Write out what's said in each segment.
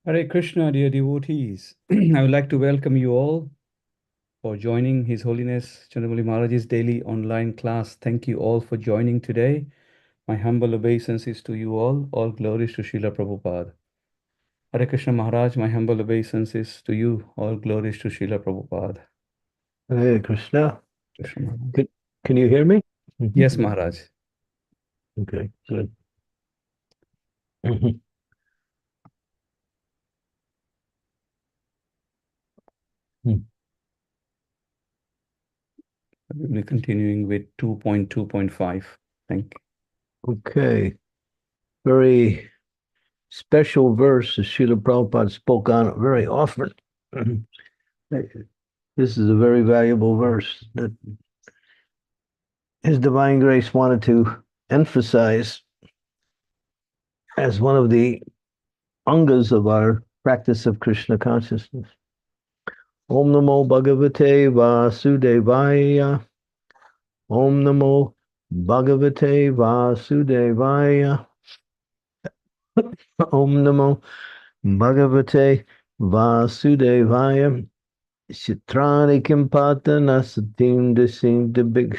Hare Krishna, dear devotees. I would like to welcome you all for joining His Holiness Chandramauli Maharaj's daily online class. Thank you all for joining today. My humble obeisances to you all. All glories to Srila Prabhupada. Hare Krishna Maharaj, my humble obeisances to you. All glories to Srila Prabhupada. Hare Krishna. Krishna Maharaj. Can you hear me? Yes, Maharaj. Okay, good. Mhm. We will be continuing with 2.2.5. Thank you. Okay, very special verse that Srila Prabhupada spoke on very often. This is a very valuable verse that His Divine Grace wanted to emphasize as one of the angas of our practice of Krishna consciousness. Om Namo Bhagavate Vasudevaya. Om Namo Bhagavate Vasudevaya. Om Namo Bhagavate Vasudevaya. Chitrani Kimpatana Satim Disim Dibik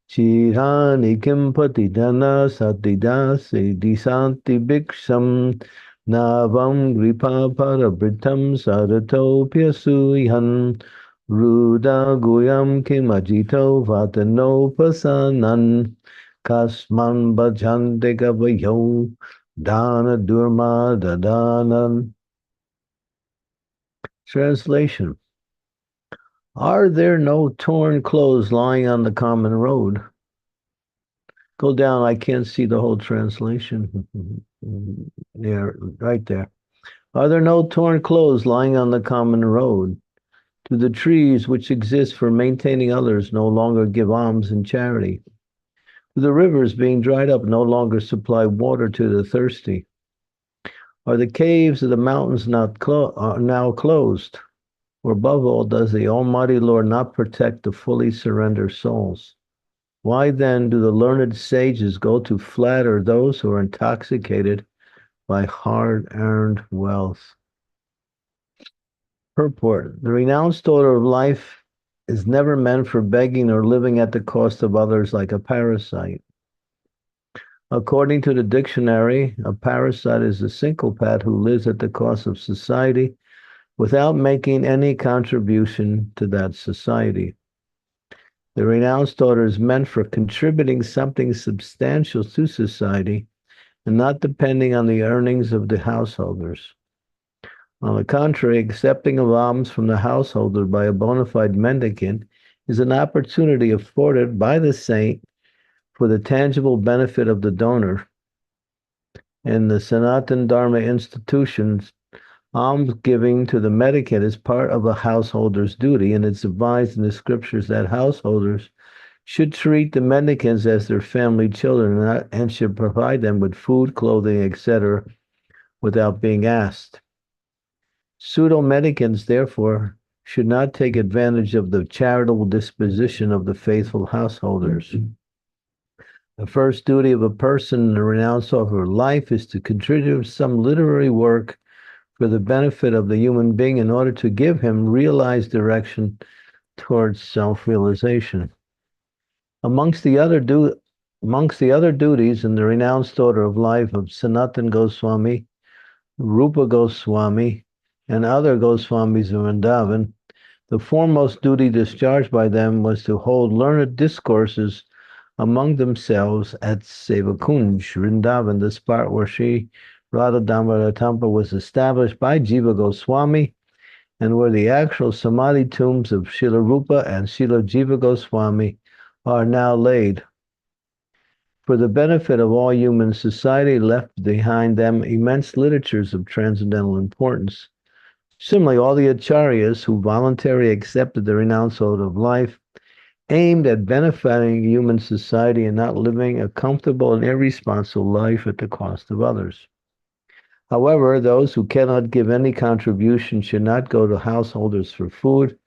Chirani Kimpatidana Satidase Disanti Biksham Navam Gripa Parabritam Saratopya Suyan Ruda Guyam Kimajito Vatano Pasanan Kasman Bhajante Gavayo Dana Durma Dadanan. Translation. Are there no torn clothes lying on the common road? Go down. I can't see the whole translation. Yeah, right there. Are there no torn clothes lying on the common road? Do the trees which exist for maintaining others no longer give alms and charity? Do the rivers being dried up no longer supply water to the thirsty? Are the caves of the mountains are now closed? Or above all, does the Almighty Lord not protect the fully surrendered souls? Why then do the learned sages go to flatter those who are intoxicated by hard-earned wealth? Purport. The renounced order of life is never meant for begging or living at the cost of others like a parasite. According to the dictionary, a parasite is a sycophant who lives at the cost of society without making any contribution to that society. The renounced order is meant for contributing something substantial to society and not depending on the earnings of the householders. On the contrary, accepting of alms from the householder by a bona fide mendicant is an opportunity afforded by the saint for the tangible benefit of the donor. In the Sanatana Dharma institutions, alms giving to the mendicant is part of a householder's duty, and it's advised in the scriptures that householders should treat the mendicants as their family children and should provide them with food, clothing, etc., without being asked. Pseudo-mendicants, therefore, should not take advantage of the charitable disposition of the faithful householders. The first duty of a person in the renounced offer of life is to contribute some literary work for the benefit of the human being in order to give him realized direction towards self-realization. Amongst the other duties in the renounced order of life of Sanatana Goswami, Rupa Goswami, and other Goswamis of Vrindavan, the foremost duty discharged by them was to hold learned discourses among themselves at Sevakunj, Vrindavan, the spot where Sri Radha Damodara Temple was established by Jiva Goswami, and where the actual Samadhi tombs of Srila Rupa and Srila Jiva Goswami are now laid. For the benefit of all human society, left behind them immense literatures of transcendental importance. Similarly, all the acharyas who voluntarily accepted the renounced order of life aimed at benefiting human society and not living a comfortable and irresponsible life at the cost of others. However, those who cannot give any contribution should not go to householders for food,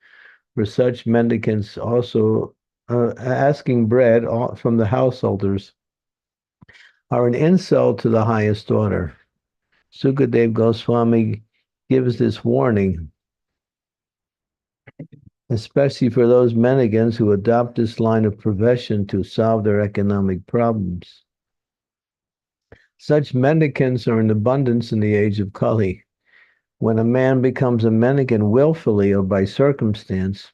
for such mendicants also asking bread from the householders are an insult to the highest order. Sukadev Goswami gives this warning, especially for those mendicants who adopt this line of profession to solve their economic problems. Such mendicants are in abundance in the age of Kali. When a man becomes a mendicant willfully or by circumstance,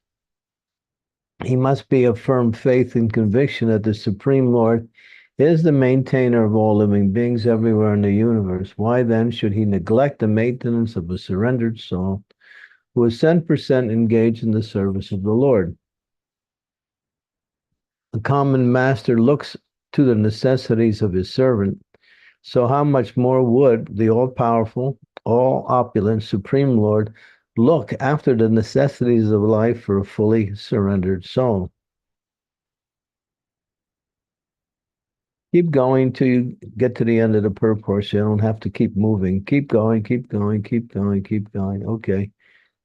he must be of firm faith and conviction that the Supreme Lord is the maintainer of all living beings everywhere in the universe. Why then should he neglect the maintenance of a surrendered soul who is 10% engaged in the service of the Lord? A common master looks to the necessities of his servant, so how much more would the all-powerful, all-opulent Supreme Lord look after the necessities of life for a fully surrendered soul? Keep going till you get to the end of the purport. You don't have to keep moving. Keep going, keep going, keep going, keep going. Okay.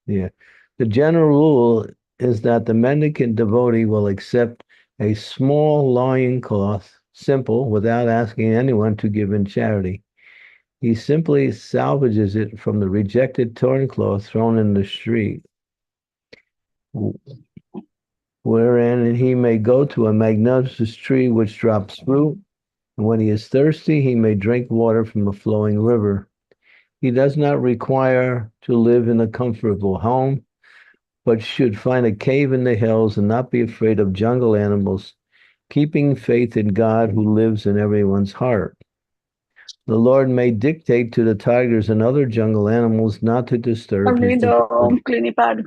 Yeah. The general rule is that the mendicant devotee will accept a small loin cloth, simple, without asking anyone to give in charity. He simply salvages it from the rejected torn cloth thrown in the street, wherein he may go to a magnificent tree which drops fruit, and when he is thirsty, he may drink water from a flowing river. He does not require to live in a comfortable home, but should find a cave in the hills and not be afraid of jungle animals, keeping faith in God who lives in everyone's heart. The Lord may dictate to the tigers and other jungle animals not to disturb his Only devotee. the cleaning pad.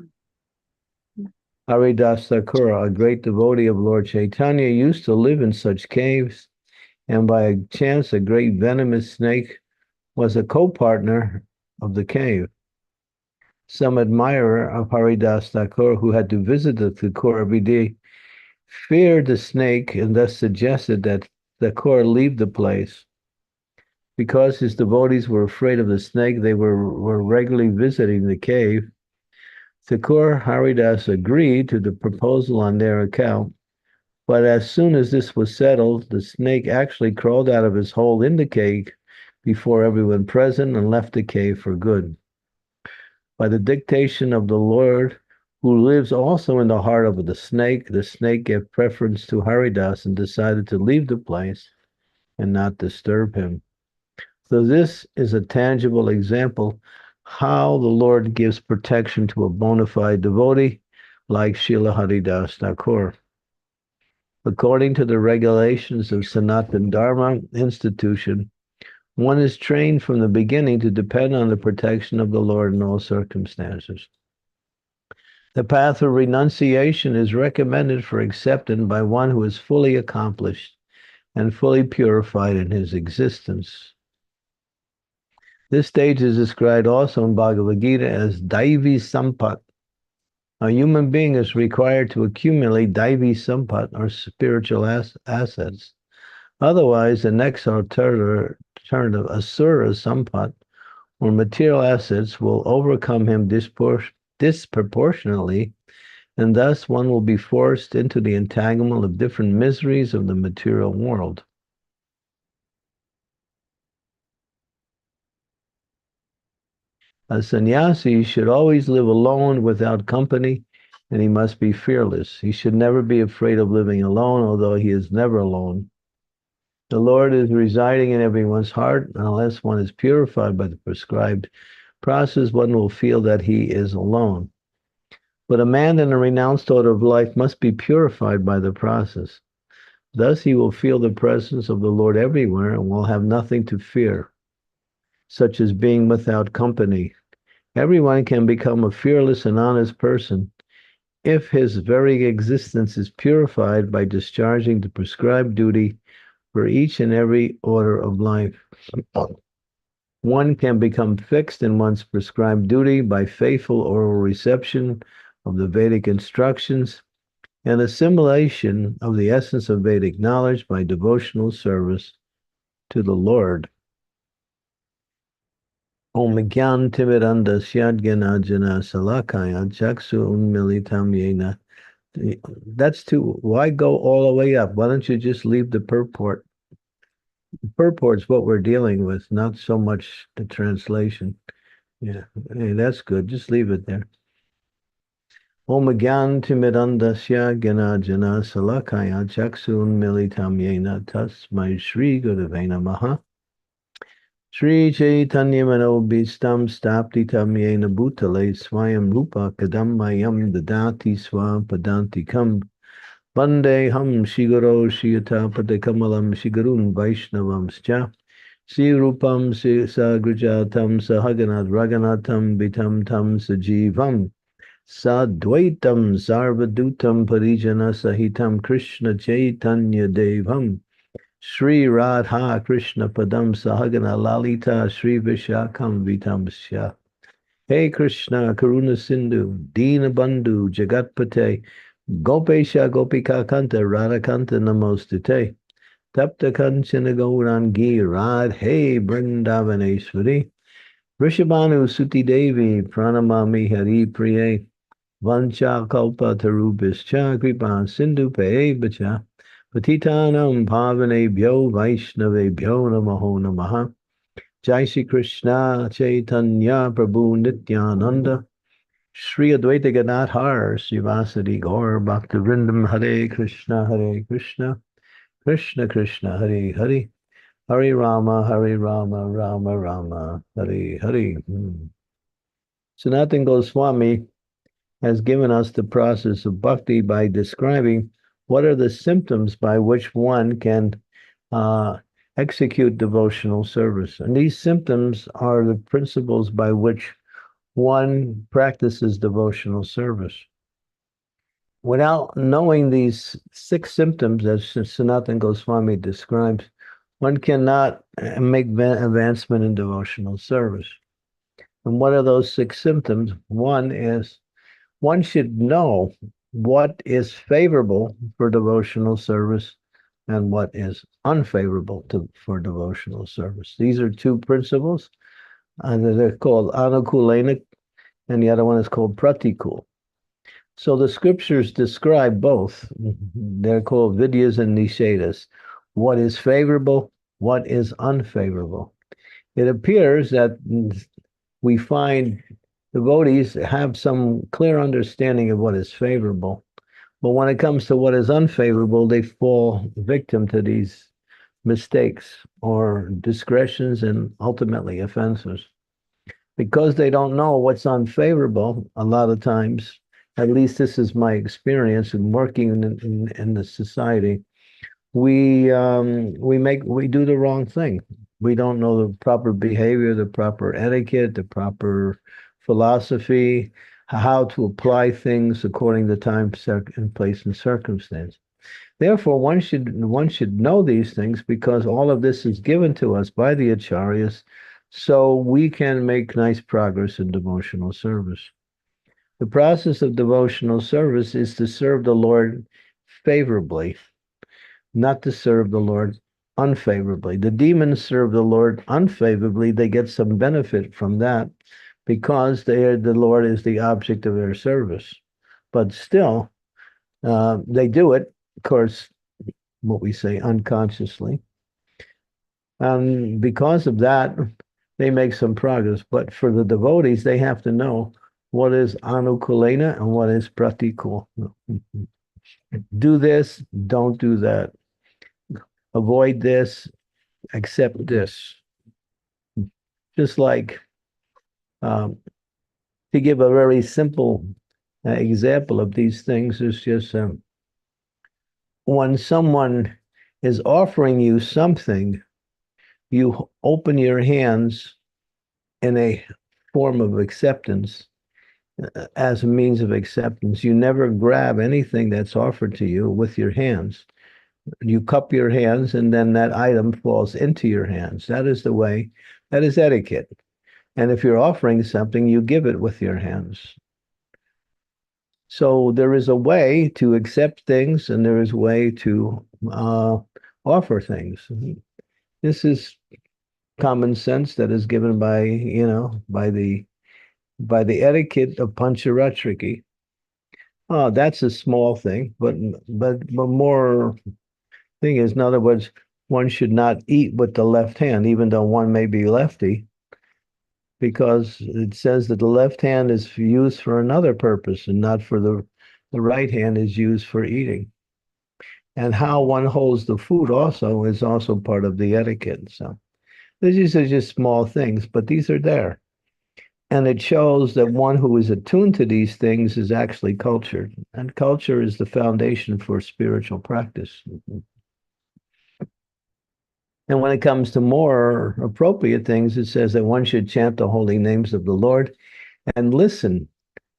Haridas Thakur, a great devotee of Lord Chaitanya, used to live in such caves, and by chance a great venomous snake was a co-partner of the cave. Some admirer of Haridas Thakur, who had to visit the Thakur every day, feared the snake and thus suggested that Thakur leave the place. Because his devotees were afraid of the snake, they were regularly visiting the cave. Thakur Haridas agreed to the proposal on their account, but as soon as this was settled, the snake actually crawled out of his hole in the cave before everyone present and left the cave for good. By the dictation of the Lord, who lives also in the heart of the snake gave preference to Haridas and decided to leave the place and not disturb him. So this is a tangible example how the Lord gives protection to a bona fide devotee like Srila Haridas Thakur. According to the regulations of Sanatana Dharma institution, one is trained from the beginning to depend on the protection of the Lord in all circumstances. The path of renunciation is recommended for acceptance by one who is fully accomplished and fully purified in his existence. This stage is described also in Bhagavad Gita as Daivi Sampat. A human being is required to accumulate Daivi Sampat, or spiritual assets. Otherwise, the next alternative, Asura Sampat, or material assets, will overcome him disproportionately, and thus one will be forced into the entanglement of different miseries of the material world. A sannyasi should always live alone without company, and he must be fearless. He should never be afraid of living alone, although he is never alone. The Lord is residing in everyone's heart, and unless one is purified by the prescribed process, one will feel that he is alone. But a man in a renounced order of life must be purified by the process. Thus he will feel the presence of the Lord everywhere and will have nothing to fear, such as being without company. Everyone can become a fearless and honest person if his very existence is purified by discharging the prescribed duty for each and every order of life. One can become fixed in one's prescribed duty by faithful oral reception of the Vedic instructions and assimilation of the essence of Vedic knowledge by devotional service to the Lord. Om Gyan Timiranda Syadgyana Jana Salakaya Chaksu Unmilitam Yena. That's why go all the way up? Why don't you just leave the purport? The purport's what we're dealing with, not so much the translation. Yeah, hey, that's good. Just leave it there. Om Gyantimidandasya Gyanajana Salakaya Chaksun Militam Yena Tasmai Shri Gurave Namaha. Shri Chaitanya Manobhistam Staptitam Yena Bhutale Swayam Rupa Kadammayam Dadati Swapadantikam Vande Ham Shiguro Shiyatapade Kamalam Shigurun Vaishnavamscha Sri Rupam Sagrajatam Sahaganat Raganatam Vitam Tam Sajivam Sadvaitam Sarvadutam Parijana Sahitam Krishna Chaitanya Devam Sri Radha Krishna Padam Sahagana Lalita Sri Vishakam Vitamsya. Hey Krishna Karuna Sindhu Dina Bandhu Jagatpate Gopesha Gopika Kanta Radhakanta Namostute Tapta Kanchana Gaurangi Radhe Vrindavaneshwari Rishabhanu Suti Devi Pranamami Hari Priye Vancha Kalpa Tarubhischa Kripa Sindhu Bacha Patitanam Pavanebhyo Vaishnavebhyo Namaho Namaha Jai Shri Krishna Chaitanya Prabhu Nityananda Shri Advaita Gadadhar Srivasadi Gaur Bhaktivinoda Hare Krishna Krishna Krishna Hare Hare Hare Rama Rama Rama Hare Hare. Sanatana Goswami has given us the process of bhakti by describing what are the symptoms by which one can uh, execute devotional service. And these symptoms are the principles by which one practices devotional service. Without knowing these 6 symptoms, as Sanatana Goswami describes, one cannot make advancement in devotional service. And what are those 6 symptoms? One is one should know what is favorable for devotional service and what is unfavorable for devotional service. These are 2 principles, and they're called anukulena, and the other one is called pratikul. So the scriptures describe both. They're called vidyas and nishedas. What is favorable, what is unfavorable. It appears that we find devotees have some clear understanding of what is favorable. But when it comes to what is unfavorable, they fall victim to these mistakes or discretions and ultimately offenses. Because they don't know what's unfavorable, a lot of times, at least this is my experience in working in the society, we do the wrong thing. We don't know the proper behavior, the proper etiquette, the proper philosophy, how to apply things according to time and place and circumstance. Therefore, one should know these things because all of this is given to us by the acharyas, so we can make nice progress in devotional service. The process of devotional service is to serve the Lord favorably, not to serve the Lord unfavorably. The demons serve the Lord unfavorably. They get some benefit from that because the Lord is the object of their service. But still, they do it, of course, what we say unconsciously. And because of that, they make some progress. But for the devotees, they have to know what is anukulena and what is pratikul. Do this, don't do that. Avoid this, accept this. Just like to give a very simple example of these things is just when someone is offering you something, you open your hands in a form of acceptance as a means of acceptance. You never grab anything that's offered to you with your hands. You cup your hands and then that item falls into your hands. That is the way, that is etiquette. And if you're offering something, you give it with your hands. So there is a way to accept things and there is a way to offer things. This is common sense that is given by the etiquette of Pancharatriki. Oh, that's a small thing, but more thing is, in other words, one should not eat with the left hand, even though one may be lefty, because it says that the left hand is used for another purpose and not for the right hand is used for eating. And how one holds the food also is also part of the etiquette. So these are just small things, but these are there. And it shows that one who is attuned to these things is actually cultured. And culture is the foundation for spiritual practice. And when it comes to more appropriate things, it says that one should chant the holy names of the Lord and listen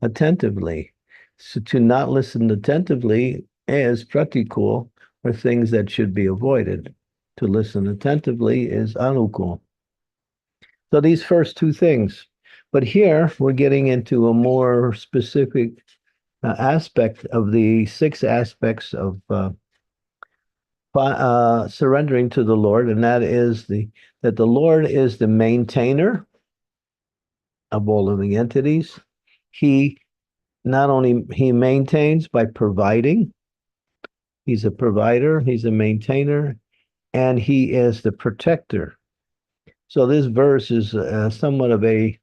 attentively. So to not listen attentively is pratikul, or things that should be avoided. To listen attentively is anukul. So these first two things. But here we're getting into a more specific aspect of the six aspects of surrendering to the Lord, and that is that the Lord is the maintainer of all living entities. He not only he maintains by providing, he's a provider, he's a maintainer, and he is the protector. So this verse is somewhat of a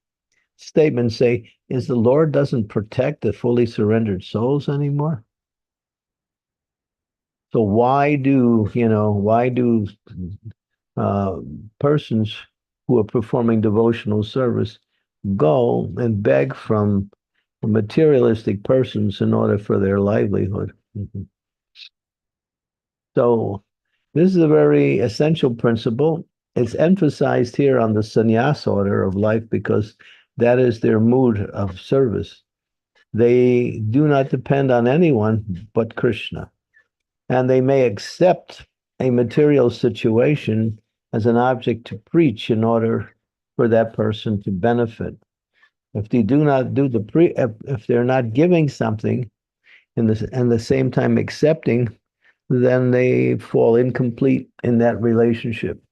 statement. Say, is the Lord doesn't protect the fully surrendered souls anymore? So why do uh, persons who are performing devotional service go and beg from materialistic persons in order for their livelihood? Mhm. So this is a very essential principle. It's emphasized here on the sannyas order of life because that is their mood of service. They do not depend on anyone but Krishna. And they may accept a material situation as an object to preach in order for that person to benefit. If they do not do if they're not giving something in this and the same time accepting, then they fall incomplete in that relationship.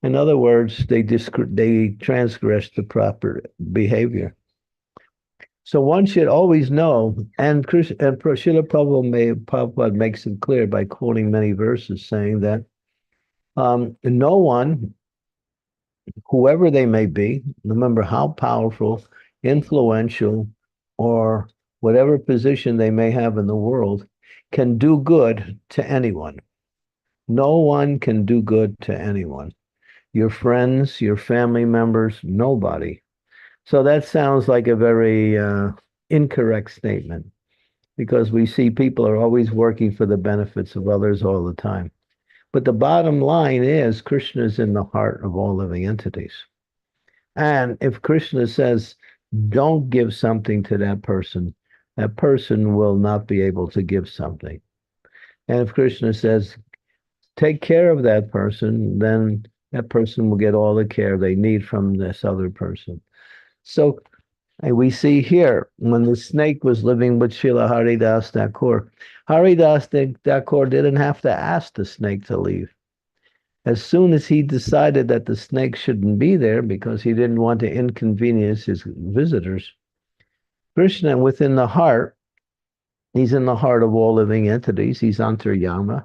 In other words, they transgress the proper behavior. So one should always know, and Srila Prabhupada makes it clear by quoting many verses, saying that no one, whoever they may be, remember how powerful, influential, or whatever position they may have in the world, can do good to anyone. No one can do good to anyone. Your friends, your family members, nobody. So that sounds like a very incorrect statement because we see people are always working for the benefits of others all the time. But the bottom line is Krishna is in the heart of all living entities. And if Krishna says, don't give something to that person will not be able to give something. And if Krishna says, take care of that person, then that person will get all the care they need from this other person. So we see here when the snake was living with Srila Haridas Thakur, Haridas Thakur didn't have to ask the snake to leave. As soon as he decided that the snake shouldn't be there because he didn't want to inconvenience his visitors, Krishna within the heart, he's in the heart of all living entities, he's Antaryami,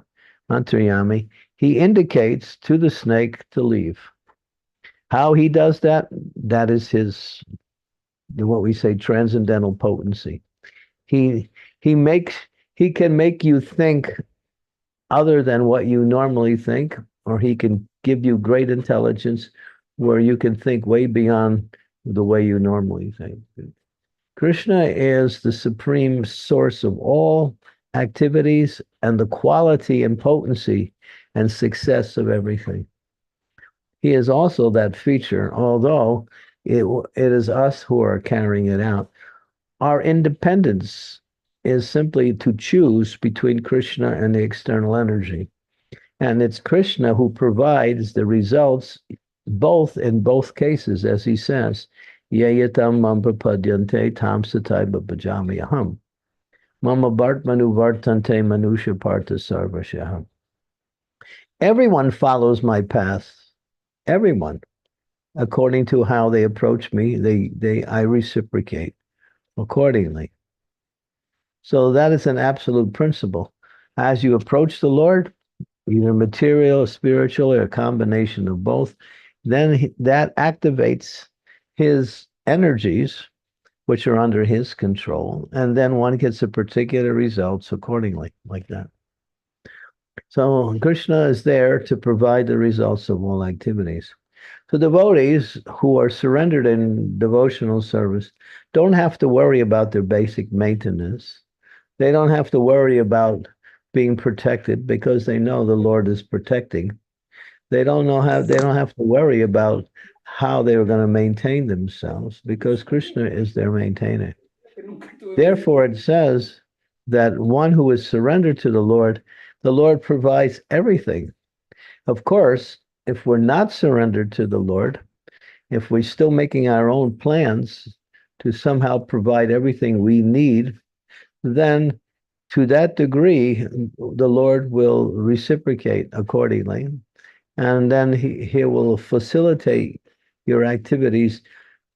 he indicates to the snake to leave. How he does that, that is his, what we say, transcendental potency. He he can make you think other than what you normally think, or he can give you great intelligence where you can think way beyond the way you normally think. Krishna is the supreme source of all activities and the quality and potency and success of everything. He is also that feature, although it is us who are carrying it out. Our independence is simply to choose between Krishna and the external energy. And it's Krishna who provides the results both in both cases, as he says, Yayatam mam prapadyante tam satai bhajami aham. Mama bhartmanu vartante manusha partha sarvashaham. Everyone follows my path. Everyone. According to how they approach me, I reciprocate accordingly. So that is an absolute principle. As you approach the Lord, either material, spiritual, or a combination of both, then that activates his energies, which are under his control, and then one gets a particular results accordingly, like that. So Krishna is there to provide the results of all activities. So devotees who are surrendered in devotional service don't have to worry about their basic maintenance. They don't have to worry about being protected because they know the Lord is protecting. They don't have to worry about how they're going to maintain themselves because Krishna is their maintainer. Therefore, it says that one who is surrendered to the Lord provides everything. Of course, if we're not surrendered to the Lord, if we're still making our own plans to somehow provide everything we need, then to that degree, the Lord will reciprocate accordingly. And then he will facilitate your activities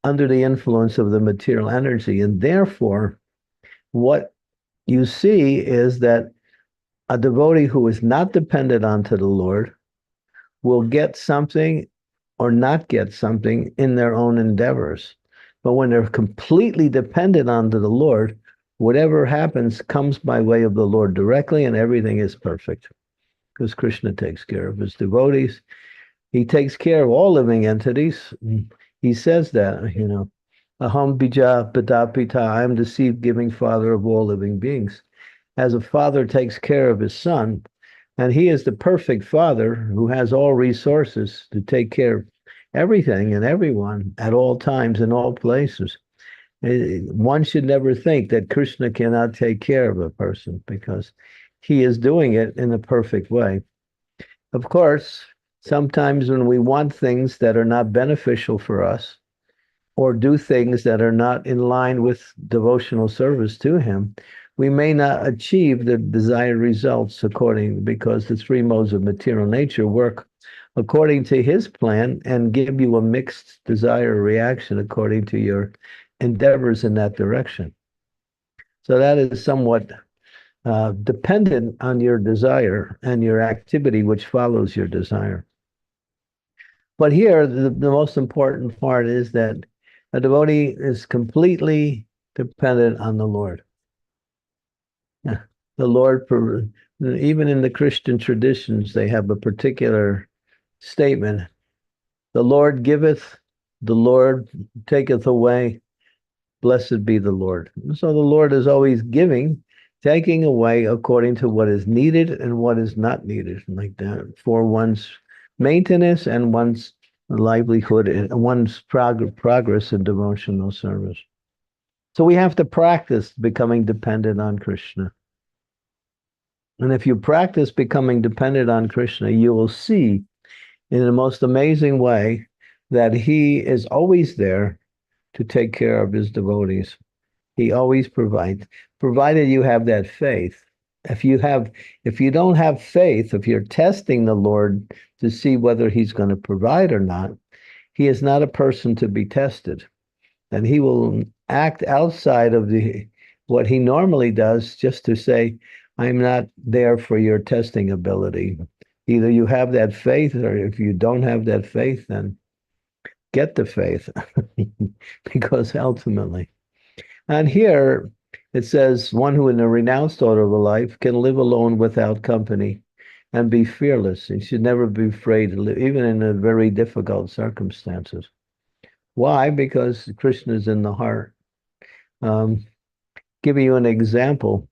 under the influence of the material energy. And therefore, what you see is that a devotee who is not dependent onto the Lord will get something or not get something in their own endeavors. But when they're completely dependent on the Lord, whatever happens comes by way of the Lord directly, and everything is perfect because Krishna takes care of his devotees. He takes care of all living entities. He says that, Aham bija pita pita, I am the seed-giving father of all living beings. As a father takes care of his son, and he is the perfect father who has all resources to take care of everything and everyone at all times in all places. One should never think that Krishna cannot take care of a person because he is doing it in a perfect way. Of course, sometimes when we want things that are not beneficial for us or do things that are not in line with devotional service to him, we may not achieve the desired results because the three modes of material nature work according to his plan and give you a mixed desire reaction according to your endeavors in that direction. So that is somewhat dependent on your desire and your activity, which follows your desire. But here, the most important part is that a devotee is completely dependent on the Lord. The Lord, even in the Christian traditions, they have a particular statement: the Lord giveth, the Lord taketh away, blessed be the Lord. So the Lord is always giving, taking away according to what is needed and what is not needed, like that, for one's maintenance and one's livelihood and one's progress in devotional service. So we have to practice becoming dependent on Krishna. And if you practice becoming dependent on Krishna, you will see in the most amazing way that he is always there to take care of his devotees. He always provides, provided you have that faith. If you don't have faith, if you're testing the Lord to see whether he's going to provide or not, he is not a person to be tested. And he will act outside of what he normally does just to say, I'm not there for your testing ability. Either you have that faith, or if you don't have that faith, then get the faith. Because ultimately, and here it says, one who in a renounced order of a life can live alone without company and be fearless. He should never be afraid to live, even in a very difficult circumstances. Why? Because Krishna is in the heart. Giving you an example,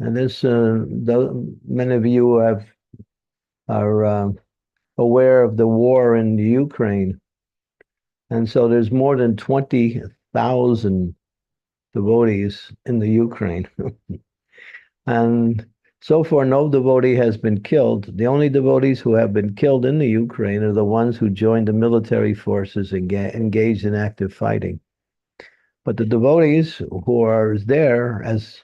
and this, many of you are aware of the war in the Ukraine, and so there's more than 20,000 devotees in the Ukraine. And so far, no devotee has been killed. The only devotees who have been killed in the Ukraine are the ones who joined the military forces and engaged in active fighting. But the devotees who are there as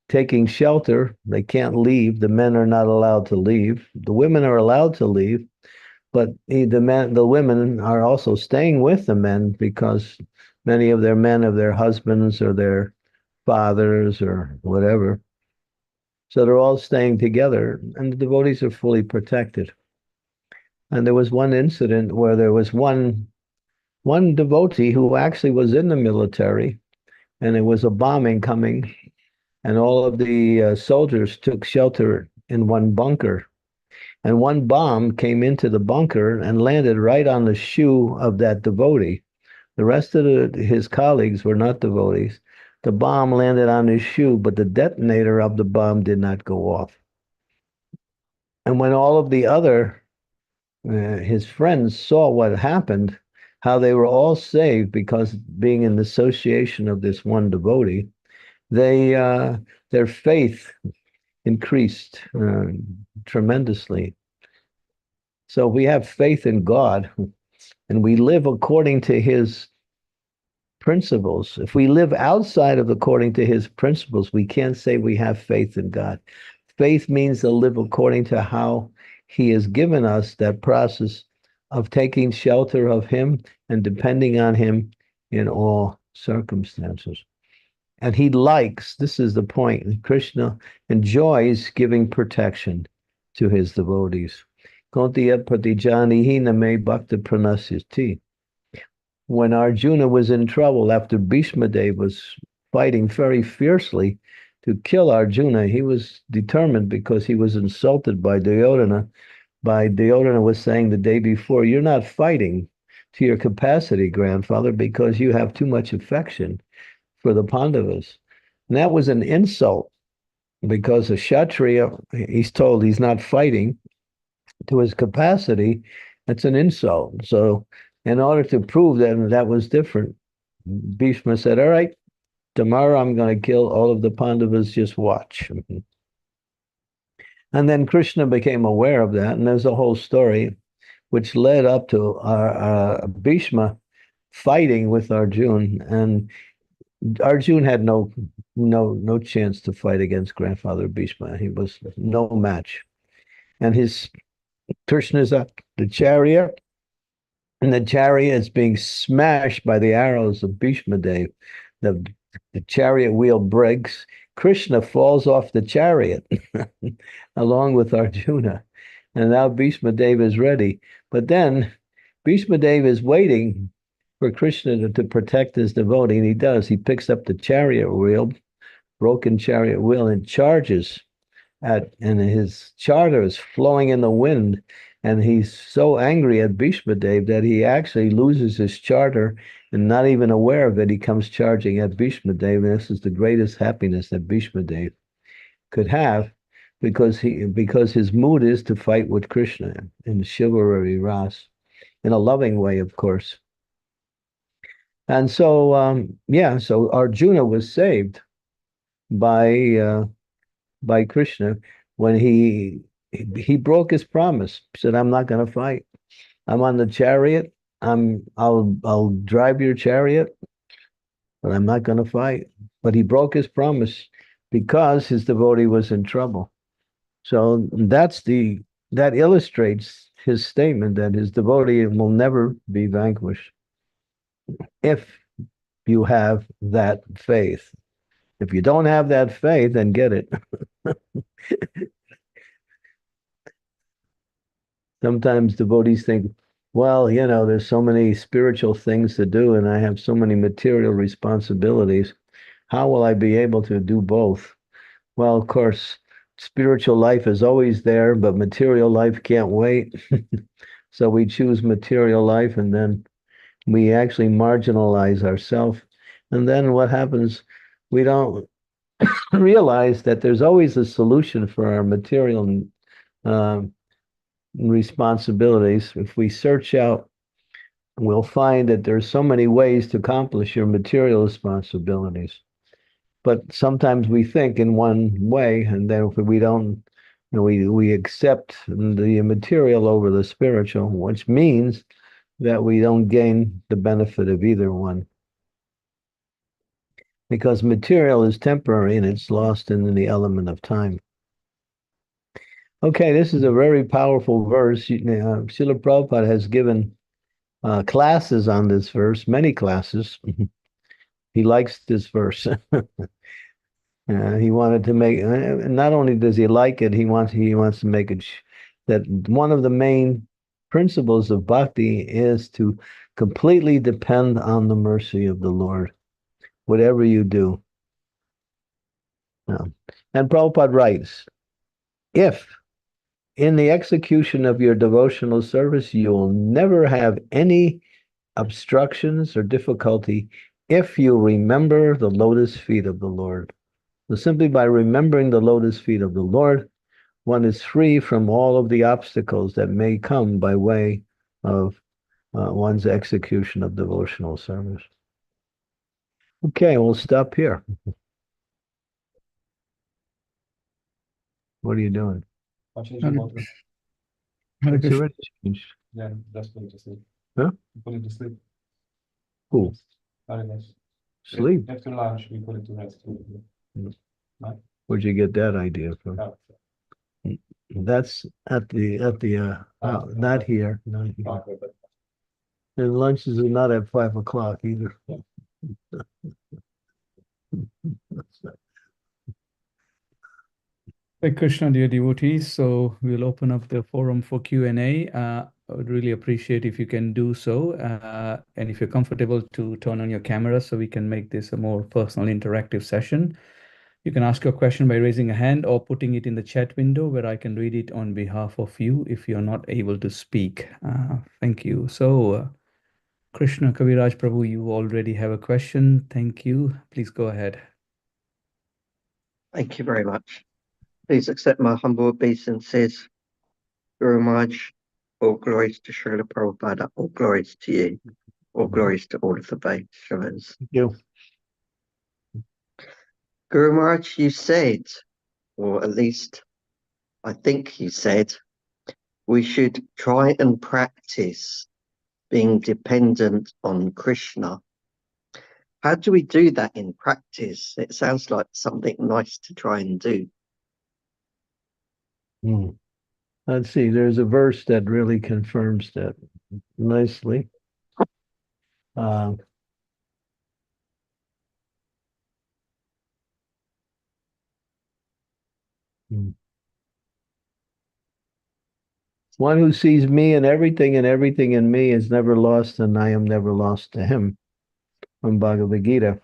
taking shelter, they can't leave. The men are not allowed to leave. The women are allowed to leave, but the women are also staying with the men because many of their men have their husbands or their fathers or whatever. So they're all staying together, and the devotees are fully protected. And there was one incident where there was one one devotee who actually was in the military, and there was a bombing coming, and all of the soldiers took shelter in one bunker. And one bomb came into the bunker and landed right on the shoe of that devotee. The rest of his colleagues were not devotees. The bomb landed on his shoe, but the detonator of the bomb did not go off. And when all of the other his friends saw what happened, how they were all saved because being in the association of this one devotee, they their faith increased tremendously. So we have faith in God, and we live according to His principles. If we live outside of according to His principles, we can't say we have faith in God. Faith means to live according to how He has given us that process of taking shelter of Him and depending on Him in all circumstances. And He likes, this is the point, Krishna enjoys giving protection to His devotees. Kontiya pratijanihi name bhakta pranasyati. When Arjuna was in trouble after Bhishma Dev was fighting very fiercely to kill Arjuna, he was determined because he was insulted by Duryodhana. Duryodhana was saying the day before, "You're not fighting to your capacity, grandfather, because you have too much affection for the Pandavas." And that was an insult because a Kshatriya, he's told he's not fighting to his capacity. That's an insult. So in order to prove that that was different, Bhishma said, "All right, tomorrow I'm going to kill all of the Pandavas, just watch." And then Krishna became aware of that, and there's a whole story which led up to Bhishma fighting with Arjun, and Arjun had no chance to fight against grandfather Bhishma. He was no match. And his Krishna's up the chariot, and the chariot is being smashed by the arrows of Bhishma Dev. The, the chariot wheel breaks. Krishna falls off the chariot along with Arjuna. And now Bhishma Dev is ready. But then Bhishma Dev is waiting for Krishna to protect his devotee, and he does. He picks up the chariot wheel, broken chariot wheel, and charges and his charter is flowing in the wind. And he's so angry at Bhishma Dev that he actually loses his charter and not even aware of it. He comes charging at Bhishma Dev. And this is the greatest happiness that Bhishma Dev could have because his mood is to fight with Krishna in chivalry ras, in a loving way, of course. And so, so Arjuna was saved by Krishna when he broke his promise. He said, "I'm not going to fight. I'm on the chariot. I'll drive your chariot, but I'm not going to fight." But he broke his promise because his devotee was in trouble. So that illustrates his statement that his devotee will never be vanquished if you have that faith. If you don't have that faith, then get it. Sometimes devotees think, well, there's so many spiritual things to do, and I have so many material responsibilities. How will I be able to do both? Well, of course, spiritual life is always there, but material life can't wait. So we choose material life, and then we actually marginalize ourselves. And then what happens? We don't realize that there's always a solution for our material responsibilities. If we search out, we'll find that there's so many ways to accomplish your material responsibilities. But sometimes we think in one way, and then if we don't, we accept the material over the spiritual, which means that we don't gain the benefit of either one. Because material is temporary and it's lost in the element of time. Okay, this is a very powerful verse. Srila Prabhupada has given classes on this verse, many classes. He likes this verse. He wanted to make, not only does he like it, he wants to make it that one of the main principles of bhakti is to Completely depend on the mercy of the Lord, whatever you do. Yeah. And Prabhupada writes, if in the execution of your devotional service, you will never have any obstructions or difficulty if you remember the lotus feet of the Lord. So simply by remembering the lotus feet of the Lord, one is free from all of the obstacles that may come by way of one's execution of devotional service. Okay, we'll stop here. What are you doing? Hare It's Krishna. already changed. Yeah, that's going to sleep. Huh? Put it to sleep. Who? Very nice. Sleep. After lunch, we put it to rest. Right? Where'd you get that idea from? Oh, That's at the not here, not here. okay, but And lunches are not at 5 o'clock either. Hare Krishna, dear devotees. So we'll open up the forum for Q&A. I would really appreciate if you can do so. And if you're comfortable to turn on your camera so we can make this a more personal interactive session. You can ask your question by raising a hand or putting it in the chat window where I can read it on behalf of you if you're not able to speak. Thank you. So, Krishna Kaviraj Prabhu, you already have a question. Thank you. Please go ahead. Thank you very much. Please accept my humble obeisances. Guru Maharaj, all glories to Srila Prabhupada, all glories to you, all glories to all of the Vaishnavas. Thank you. Guru Maharaj, you said, or at least I think you said, we should try and practice being dependent on Krishna. How do we do that in practice? It sounds like something nice to try and do. Let's see, there's a verse that really confirms that nicely. One who sees me and everything in me is never lost, and I am never lost to him. From Bhagavad Gita.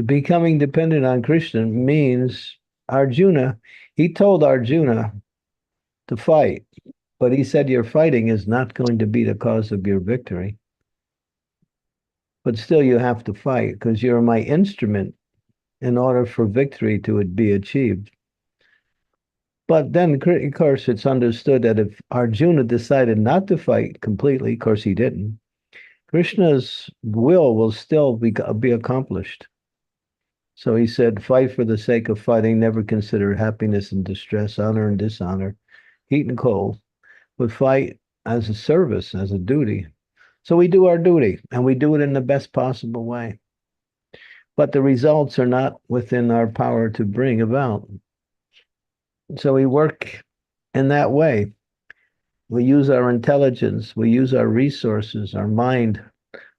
Becoming dependent on Krishna means Arjuna, he told Arjuna to fight, but he said your fighting is not going to be the cause of your victory. But still you have to fight because you're my instrument in order for victory to be achieved. But then, of course, it's understood that if Arjuna decided not to fight completely, of course he didn't, Krishna's will still be accomplished. So he said, fight for the sake of fighting, never consider happiness and distress, honor and dishonor, heat and cold, but fight as a service, as a duty. So we do our duty, and we do it in the best possible way. But the results are not within our power to bring about. So we work in that way. We use our intelligence, we use our resources, our mind,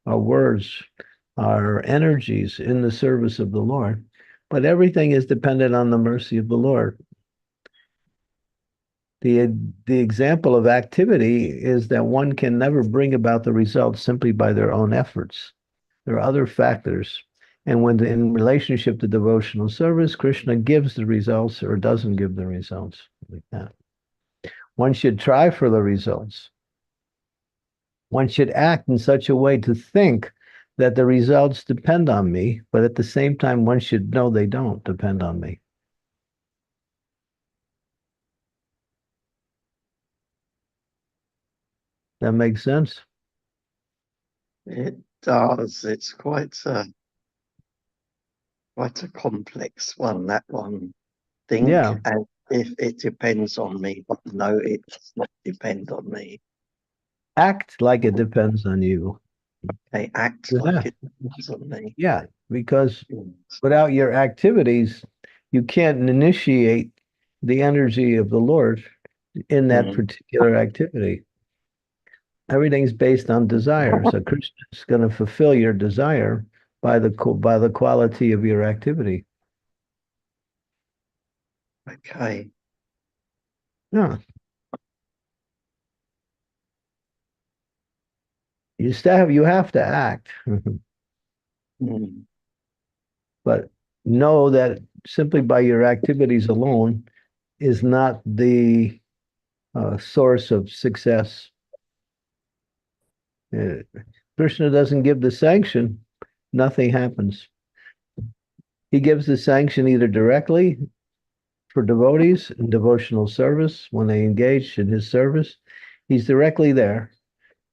our words, our energies in the service of the Lord. But everything is dependent on the mercy of the Lord. The example of activity is that one can never bring about the results simply by their own efforts. There are other factors. And when in relationship to devotional service, Krishna gives the results or doesn't give the results like that. One should try for the results. One should act in such a way to think that the results depend on me, but at the same time, one should know they don't depend on me. That makes sense? It does. It's quite a complex one, that one. Think Yeah. as if it depends on me, but no, it does not depend on me. Act like it depends on you. They act Yeah. like it depends on me. Yeah, because without your activities, you can't initiate the energy of the Lord in that particular activity. Everything's based on desire. So Krishna is going to fulfill your desire by the quality of your activity. Okay. Yeah. You have to act, Mm. but know that simply by your activities alone is not the source of success. Uh, Krishna doesn't give the sanction, nothing happens. He gives the sanction either directly for devotees in devotional service when they engage in his service. He's directly there.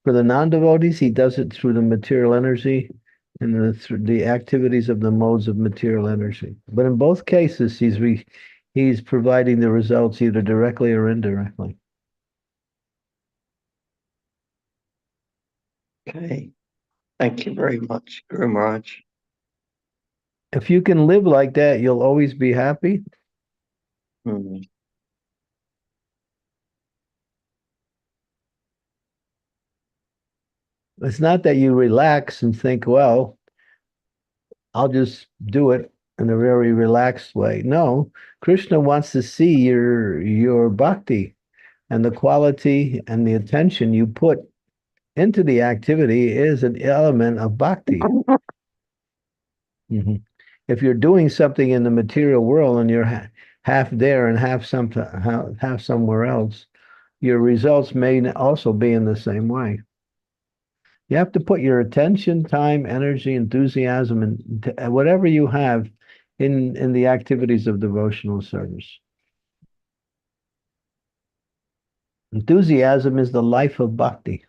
For the non-devotees, he does it through the material energy and through the activities of the modes of material energy. But in both cases, he's providing the results either directly or indirectly. Okay. Thank you very much, Guru Maharaj. If you can live like that, you'll always be happy. Mm. It's not that you relax and think, well, I'll just do it in a very relaxed way. No, Krishna wants to see your bhakti and the quality and the attention you put into the activity is an element of bhakti. Mhm. If you're doing something in the material world and you're half there and half somewhere else, your results may also be in the same way. You have to put your attention, time, energy, enthusiasm, and whatever you have in the activities of devotional service. Enthusiasm is the life of bhakti.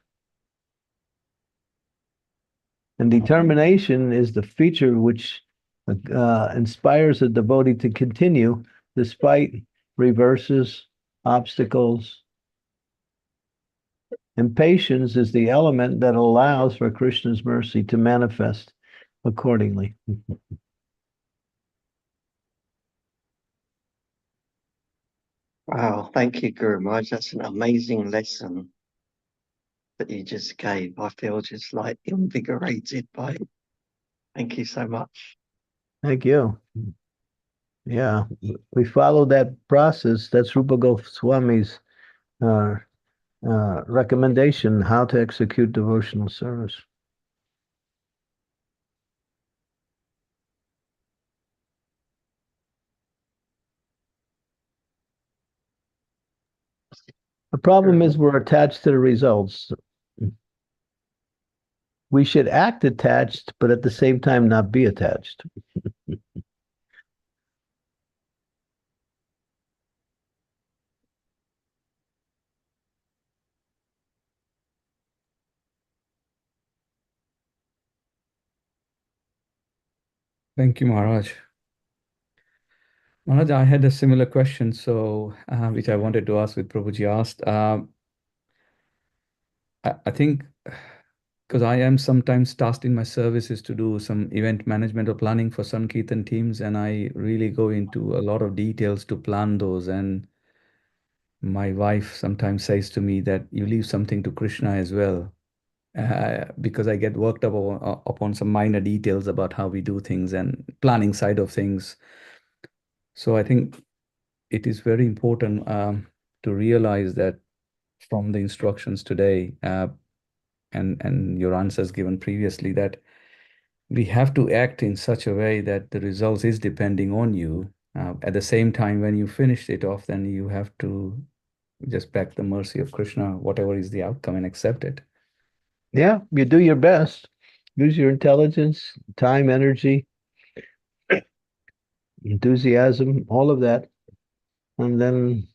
And determination is the feature which inspires a devotee to continue despite reverses, obstacles. And patience is the element that allows for Krishna's mercy to manifest accordingly. Wow, thank you, Guru Maharaj. That's an amazing lesson that you just gave. I feel just like invigorated by it. Thank you so much. Thank you. Yeah, we follow that process. That's Rupa Goswami's uh, recommendation how to execute devotional service. The problem is we're attached to the results. We should act attached, but at the same time not be attached. Thank you, Maharaj. Maharaj, I had a similar question, which I wanted to ask with Prabhuji asked. I think because I am sometimes tasked in my services to do some event management or planning for Sankirtan teams, and I really go into a lot of details to plan those. And my wife sometimes says to me that you leave something to Krishna as well, because I get worked up upon some minor details about how we do things and planning side of things. So I think it is very important to realize that from the instructions today, and your answers given previously, that we have to act in such a way that the results is depending on you. At the same time, when you finish it off, then you have to just beg the mercy of Krishna, whatever is the outcome, and accept it. Yeah, you do your best. Use your intelligence, time, energy, enthusiasm, all of that. And then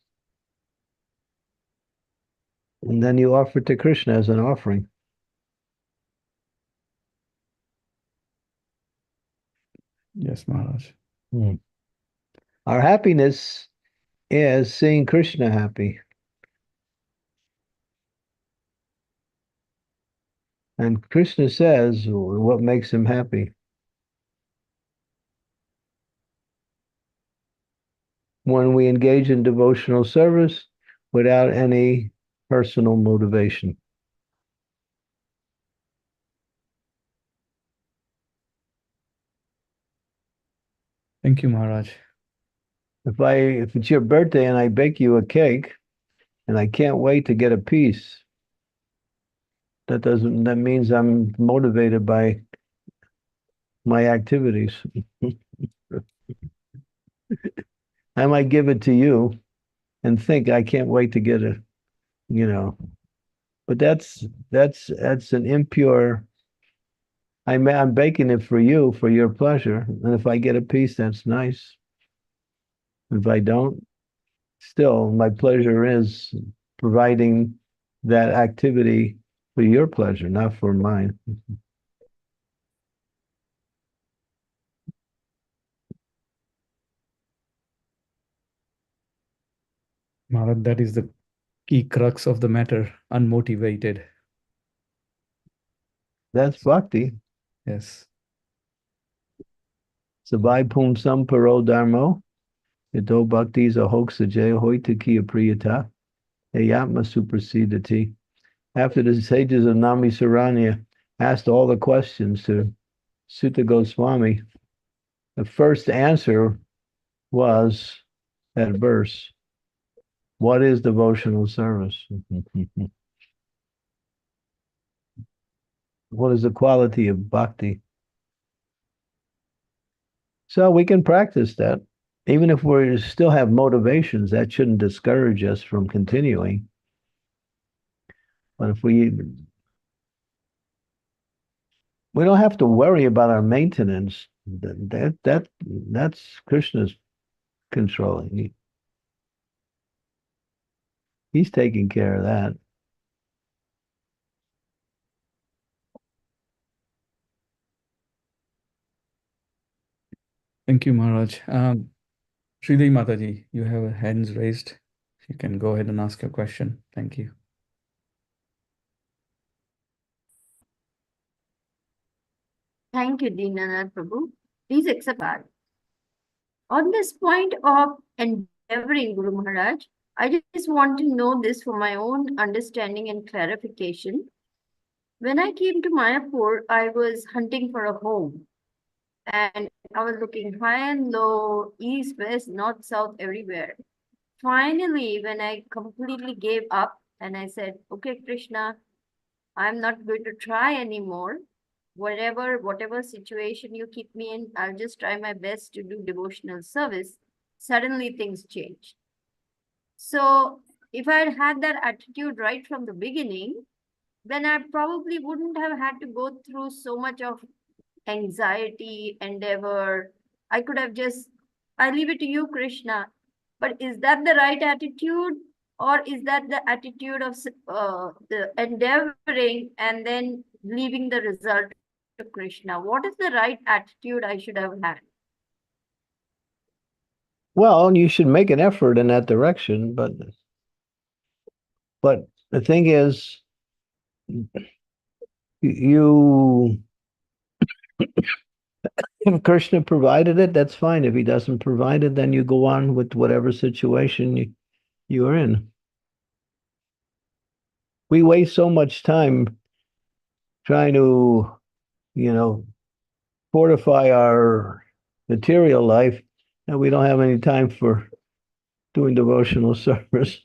you offer to Krishna as an offering. Yes, Maharaj. Hmm. Our happiness is seeing Krishna happy. And Krishna says what makes him happy. When we engage in devotional service without any personal motivation. Thank you, Maharaj. If it's your birthday and I bake you a cake, and I can't wait to get a piece. That means I'm motivated by my activities. I might give it to you and think I can't wait to get it, but that's an impure. I'm baking it for you for your pleasure, and if I get a piece, that's nice. If I don't, still my pleasure is providing that activity for your pleasure, not for mine. Maharaj, that is the key crux of the matter, unmotivated. That's bhakti. Yes. Sabai pum samparo dharmo, ito bhakti is a hoax jay hoita kiya priyata, ayatma suprasidati. After the sages of Nami Saranya asked all the questions to Sutta Goswami, the first answer was that verse. What is devotional service? What is the quality of bhakti? So we can practice that. Even if we still have motivations, that shouldn't discourage us from continuing. But if we don't have to worry about our maintenance. That's Krishna's controlling. He's taking care of that. Thank you, Maharaj. Sridevi Mataji, you have hands raised. You can go ahead and ask your question. Thank you. Thank you, Dinanath Prabhu. Please accept that. On this point of endeavoring, Guru Maharaj, I just want to know this for my own understanding and clarification. When I came to Mayapur, I was hunting for a home. And I was looking high and low, east, west, north, south, everywhere. Finally, when I completely gave up and I said, okay, Krishna, I'm not going to try anymore. Whatever situation you keep me in, I'll just try my best to do devotional service. Suddenly things changed. So if I had had that attitude right from the beginning, then I probably wouldn't have had to go through so much of anxiety, endeavor. I could have I leave it to you, Krishna. But is that the right attitude? Or is that the attitude of the endeavoring and then leaving the result to Krishna? What is the right attitude I should have had? Well, you should make an effort in that direction, but the thing is, you if Krishna provided it, that's fine. If he doesn't provide it, then you go on with whatever situation you are in. We waste so much time trying to, fortify our material life, and we don't have any time for doing devotional service.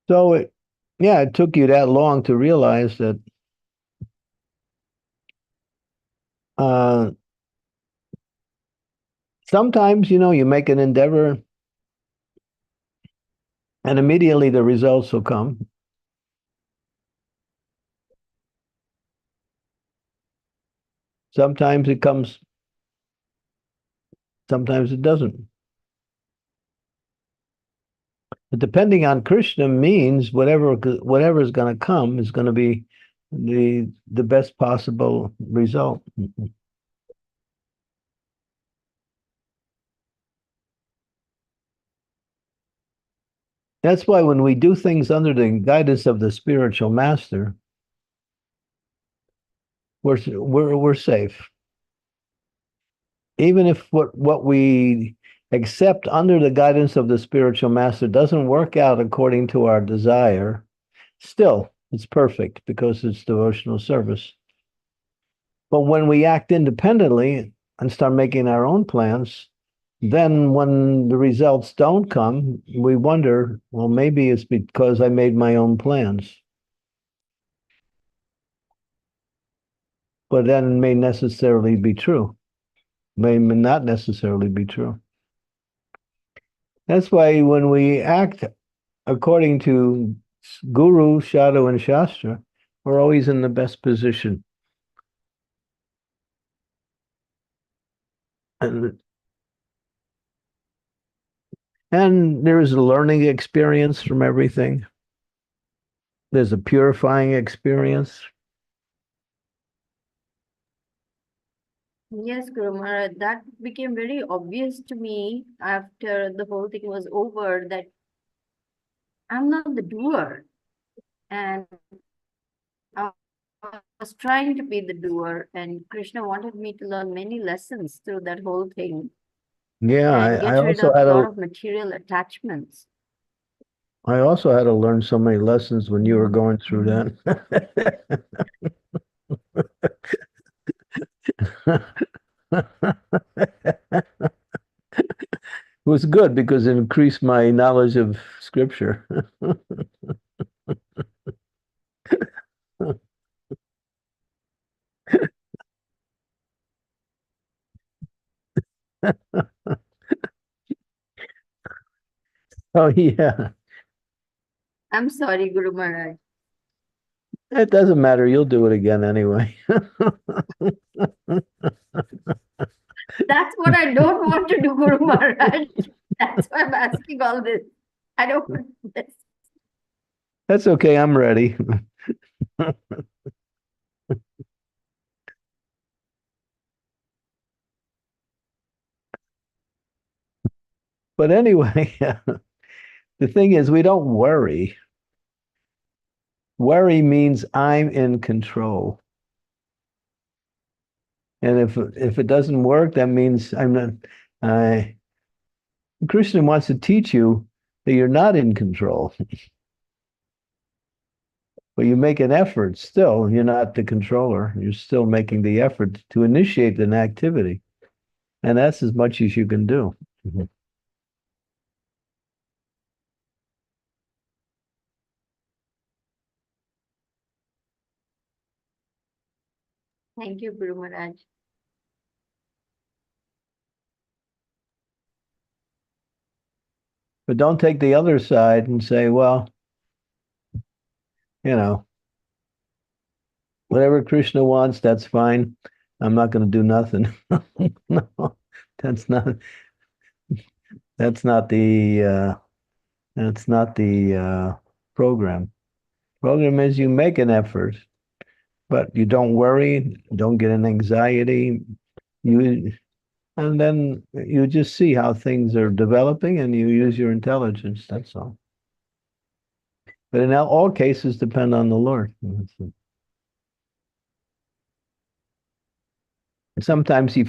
So it took you that long to realize that sometimes, you make an endeavor and immediately the results will come. Sometimes it comes, sometimes it doesn't. But depending on Krishna means whatever is going to come is going to be the best possible result. That's why when we do things under the guidance of the spiritual master, we're safe. Even if what we accept under the guidance of the spiritual master doesn't work out according to our desire, still it's perfect because it's devotional service. But when we act independently and start making our own plans, then when the results don't come, we wonder, well, maybe it's because I made my own plans. But then it may necessarily be true, may not necessarily be true. That's why when we act according to Guru, Shadow, and Shastra, we're always in the best position. And there is a learning experience from everything. There's a purifying experience. Yes, Guru Maharaj, that became very obvious to me after the whole thing was over that I'm not the doer. And I was trying to be the doer, and Krishna wanted me to learn many lessons through that whole thing Yeah, and I get rid also of a had lot to of material attachments. I also had to learn so many lessons when you were going through that. It was good because it increased my knowledge of scripture. Oh yeah, I'm sorry, Guru Maharaj. it doesn't matter. You'll do it again anyway. That's what I don't want to do, Guru Maharaj. That's why I'm asking all this. I don't want this. That's okay. I'm ready. But anyway, the thing is, we don't worry. Worry means I'm in control. And if it doesn't work, that means I'm not. Krishna wants to teach you that you're not in control, but you make an effort. Still, you're not the controller. You're still making the effort to initiate an activity, and that's as much as you can do. Thank you, Guru Maharaj. But don't take the other side and say, well, you know, whatever Krishna wants, that's fine. I'm not going to do nothing. No, that's not that's not the program. Program is you make an effort, but you don't worry, don't get an anxiety. And then you just see how things are developing and you use your intelligence. That's all. But in all cases, depend on the Lord. Sometimes he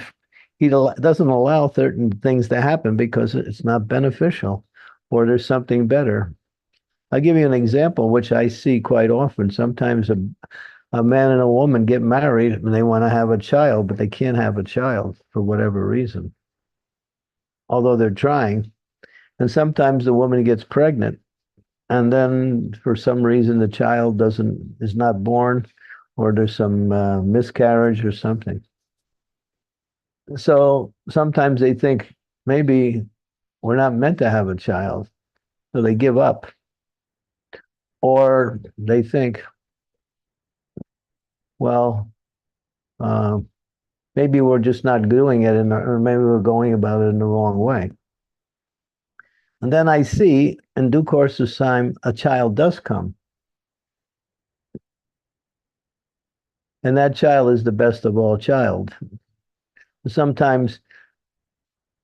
doesn't allow certain things to happen because it's not beneficial or there's something better. I'll give you an example, which I see quite often. Sometimes a man and a woman get married and they want to have a child, but they can't have a child for whatever reason, although they're trying. And sometimes the woman gets pregnant, and then for some reason the child is not born, or there's some miscarriage or something. So sometimes they think maybe we're not meant to have a child, so they give up. Or they think, well, maybe we're just not doing it, or maybe we're going about it in the wrong way. And then I see, in due course of time, a child does come. And that child is the best of all child. Sometimes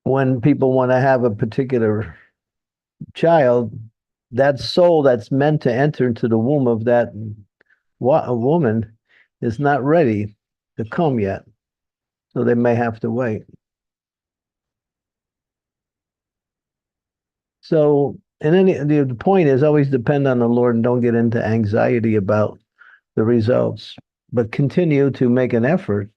when people want to have a particular child, that soul that's meant to enter into the womb of that woman is not ready to come yet. So they may have to wait. So, the point is always depend on the Lord and don't get into anxiety about the results, but continue to make an effort.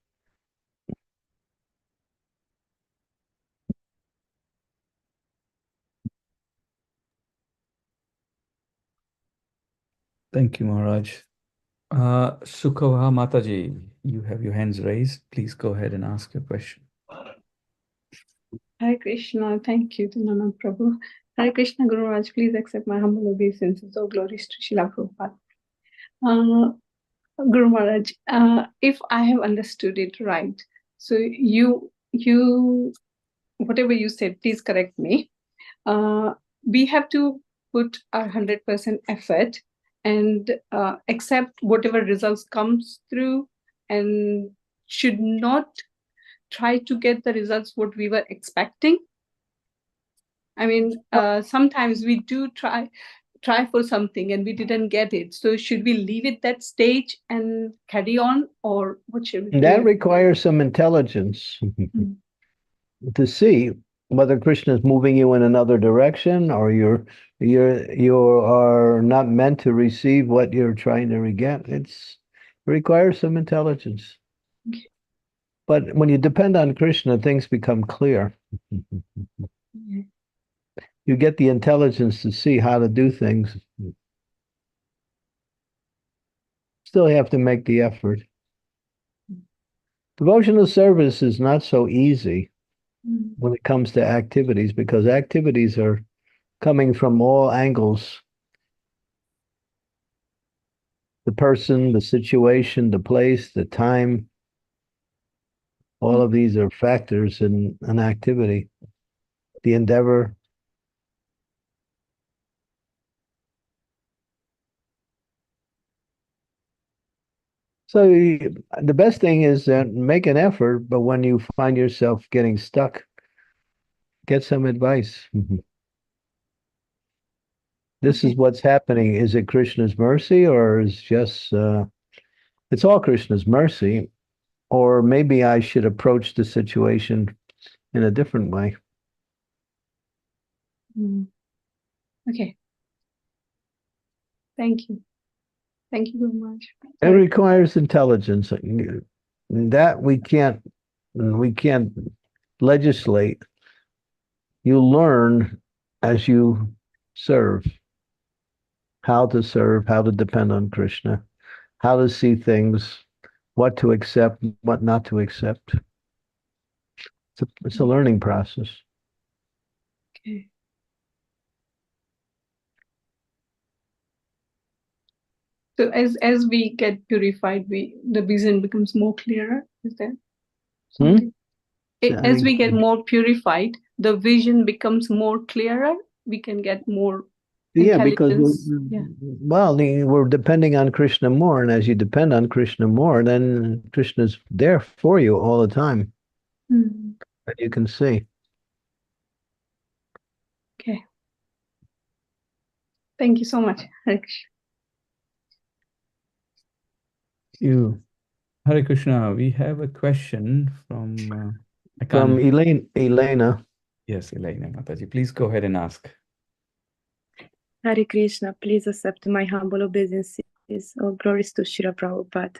Thank you, Maharaj. Sukhava Mataji, you have your hands raised. Please go ahead and ask your question. Hare Krishna, thank you, Dinanath Prabhu. Hare Krishna, Guru Raj, please accept my humble obeisances. All glories to Srila Prabhupada. Guru Maharaj, if I have understood it right, so whatever you said, please correct me. We have to put our 100% effort and accept whatever results comes through, and should not try to get the results what we were expecting. I mean, sometimes we do try for something and we didn't get it. So should we leave it that stage and carry on, or what should we do? That requires some intelligence to see whether Krishna is moving you in another direction, or you are not meant to receive what you're trying to get. It requires some intelligence. Okay. But when you depend on Krishna, things become clear. Yeah. You get the intelligence to see how to do things. Still have to make the effort. Devotional service is not so easy when it comes to activities, because activities are coming from all angles. The person, the situation, the place, the time, all of these are factors in an activity. The endeavor. So the best thing is that make an effort, but when you find yourself getting stuck, get some advice. This is what's happening. Is it Krishna's mercy, or is just it's all Krishna's mercy, or maybe I should approach the situation in a different way. Okay. Thank you. Thank you very much. It requires intelligence. That we can't legislate. You learn as you serve, how to serve, how to depend on Krishna, how to see things, what to accept, what not to accept. It's a learning process. Okay. So as we get purified, the vision becomes more clearer. Is that something? As we get more purified, the vision becomes more clearer. We can get more. Yeah, because we're depending on Krishna more, and as you depend on Krishna more, then Krishna's there for you all the time. That you can see. Okay. Thank you so much, Hare Krishna. Thank you. Hare Krishna, we have a question from Elena. Yes, Elena Mataji. Please go ahead and ask. Hare Krishna, please accept my humble obeisances. All glories to Srila Prabhupada.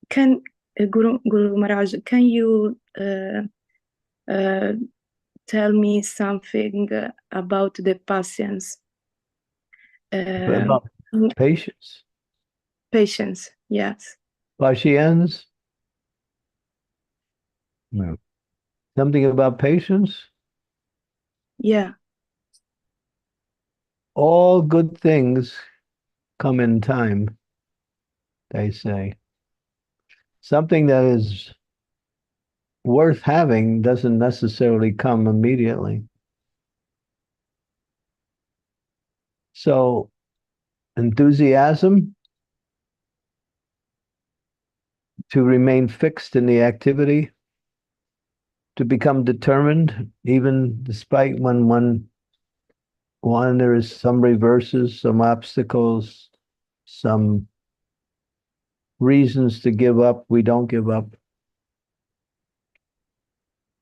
Can Guru Maharaj, can you tell me something about the patience? About patience. Patience, yes. Patience. No. Something about patience? Yeah. All good things come in time, they say. Something that is worth having doesn't necessarily come immediately. So, enthusiasm to remain fixed in the activity, to become determined, even despite when there is some reverses, some obstacles, some reasons to give up, we don't give up.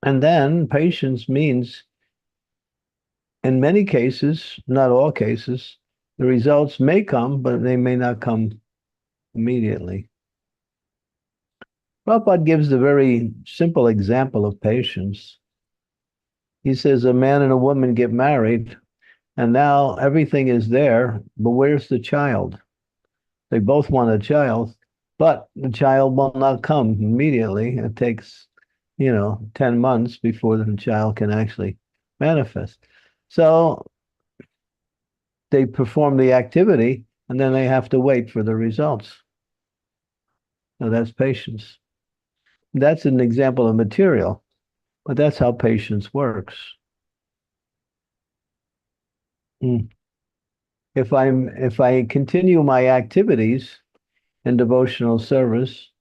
And then patience means, in many cases, not all cases, the results may come, but they may not come immediately. Prabhupada gives a very simple example of patience. He says a man and a woman get married, And now everything is there, but where's the child? They both want a child, but the child will not come immediately. It takes, 10 months before the child can actually manifest. So they perform the activity and then they have to wait for the results. Now that's patience. That's an example of material, but that's how patience works. If I continue my activities in devotional service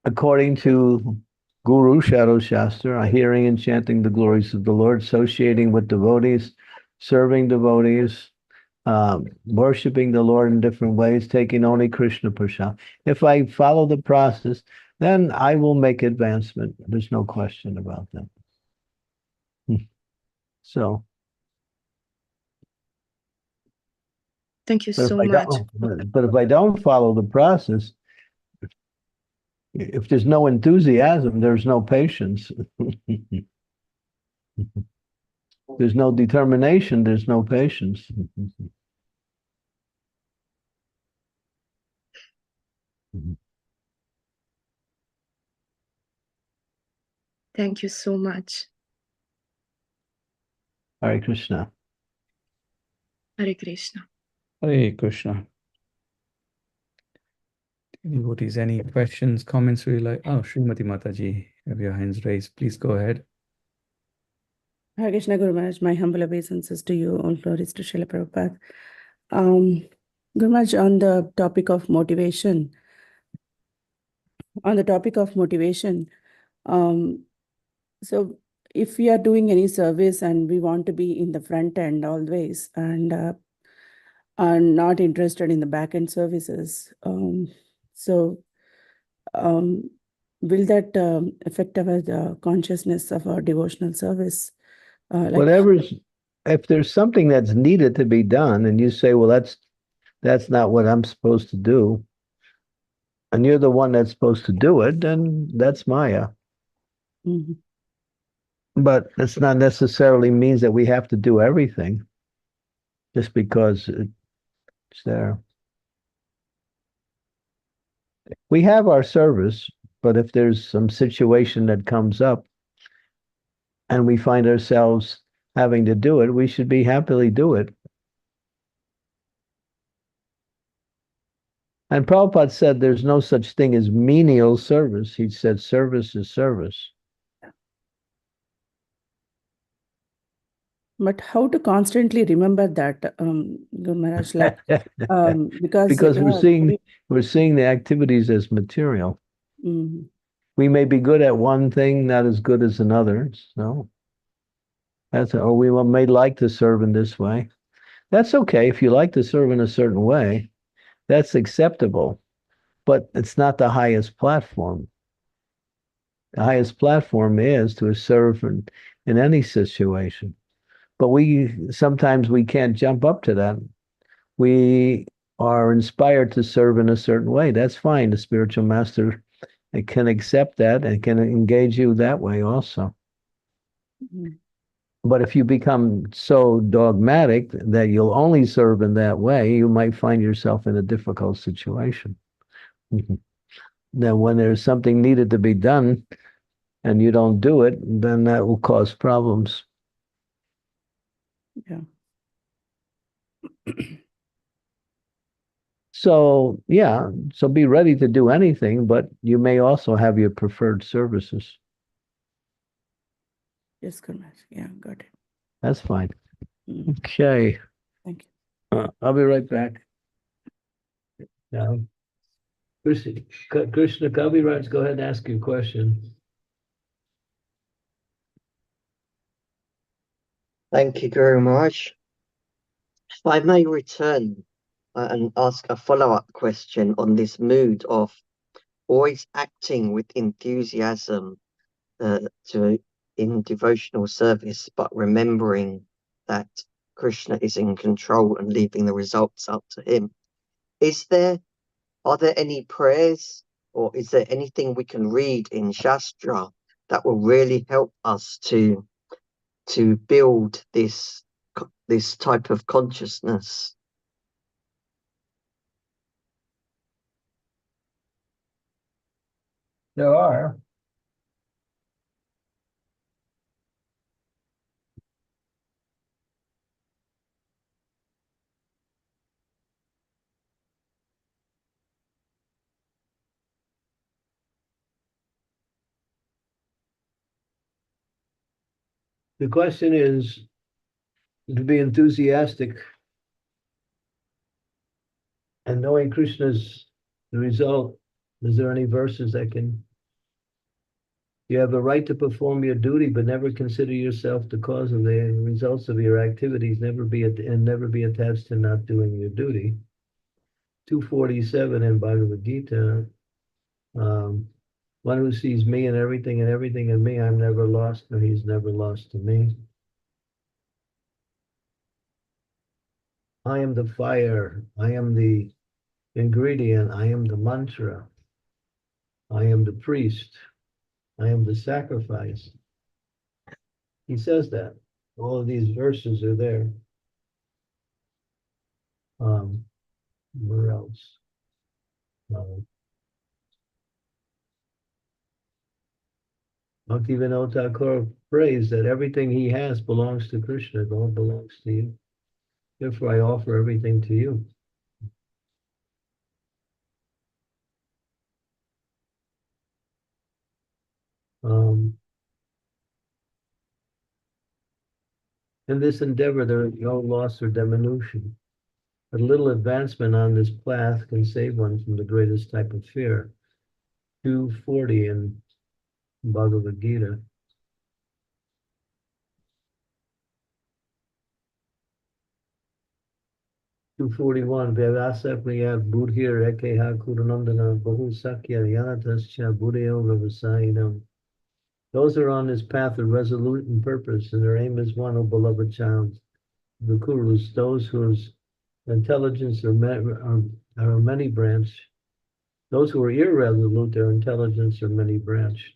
according to Guru Shadow Shastra, hearing and chanting the glories of the Lord, associating with devotees, serving devotees, worshiping the Lord in different ways, taking only Krishna prasad. If I follow the process, then I will make advancement. There's no question about that. So, Thank you but if so I much. don't, but if I don't follow the process, if there's no enthusiasm, there's no patience. There's no determination, there's no patience. Thank you so much. Hare Krishna. Hare Krishna. Hare Krishna. Devotees, any questions, comments we like? Oh, Srimati Mataji, have your hands raised. Please go ahead. Hare Krishna Guru Maharaj, my humble obeisances to you, all glories to Srila Prabhupada. Guru Maharaj, on the topic of motivation, so if we are doing any service and we want to be in the front end always and are not interested in the back end services, will that affect our consciousness of our devotional service? If there's something that's needed to be done, and you say, well, that's not what I'm supposed to do, and you're the one that's supposed to do it, then that's Maya. Mhm. But it's not necessarily means that we have to do everything just because it's there. We have our service, but if there's some situation that comes up and we find ourselves having to do it, we should be happily do it. And Prabhupada said there's no such thing as menial service. He said service is service. But how to constantly remember that, Guru Maharaj, like, because we're seeing the activities as material. Mhm. We may be good at one thing, not as good as another. So or we may like to serve in this way. That's okay. If you like to serve in a certain way, that's acceptable, but it's not the highest platform. The highest platform is to serve in any situation. But sometimes we can't jump up to that. We are inspired to serve in a certain way. That's fine. The spiritual master can accept that and can engage you that way also. Mhm. But if you become so dogmatic that you'll only serve in that way, you might find yourself in a difficult situation. Then when there's something needed to be done and you don't do it, then that will cause problems. Yeah. So be ready to do anything, but you may also have your preferred services. Yes, Guru Maharaj. Yeah, got it. That's fine. Mhm. Okay. Thank you. I'll be right back. Now, Krishna Kaviraj, go ahead and ask your question. Thank you, Guru Maharaj. If I may return and ask a follow-up question on this mood of always acting with enthusiasm in devotional service, but remembering that Krishna is in control and leaving the results up to him. Are there any prayers or is there anything we can read in Shastra that will really help us to build this this type of consciousness? There are. The question is to be enthusiastic and knowing Krishna's the result. Is there any verses that can? You have a right to perform your duty, but never consider yourself the cause of the results of your activities. Never be attached to not doing your duty. 247 in Bhagavad Gita. One who sees me and everything in me, I'm never lost, nor he's never lost to me. I am the fire. I am the ingredient. I am the mantra. I am the priest. I am the sacrifice. He says that. All of these verses are there. Where else? Bhaktivinoda Thakur prays that everything he has belongs to Krishna. It all belongs to you. Therefore, I offer everything to you. In this endeavor, there is no loss or diminution. A little advancement on this path can save one from the greatest type of fear. 240 in Bhagavad Gita. 241. Vyavasa priyat buddhir ekeha kudanandana bahu sakya yanatascha buddhayo vavasayinam. Those who are on this path are resolute in purpose, and their aim is one, O beloved child. The Kurus, those whose intelligence are many branched. Those who are irresolute, their intelligence are many branched.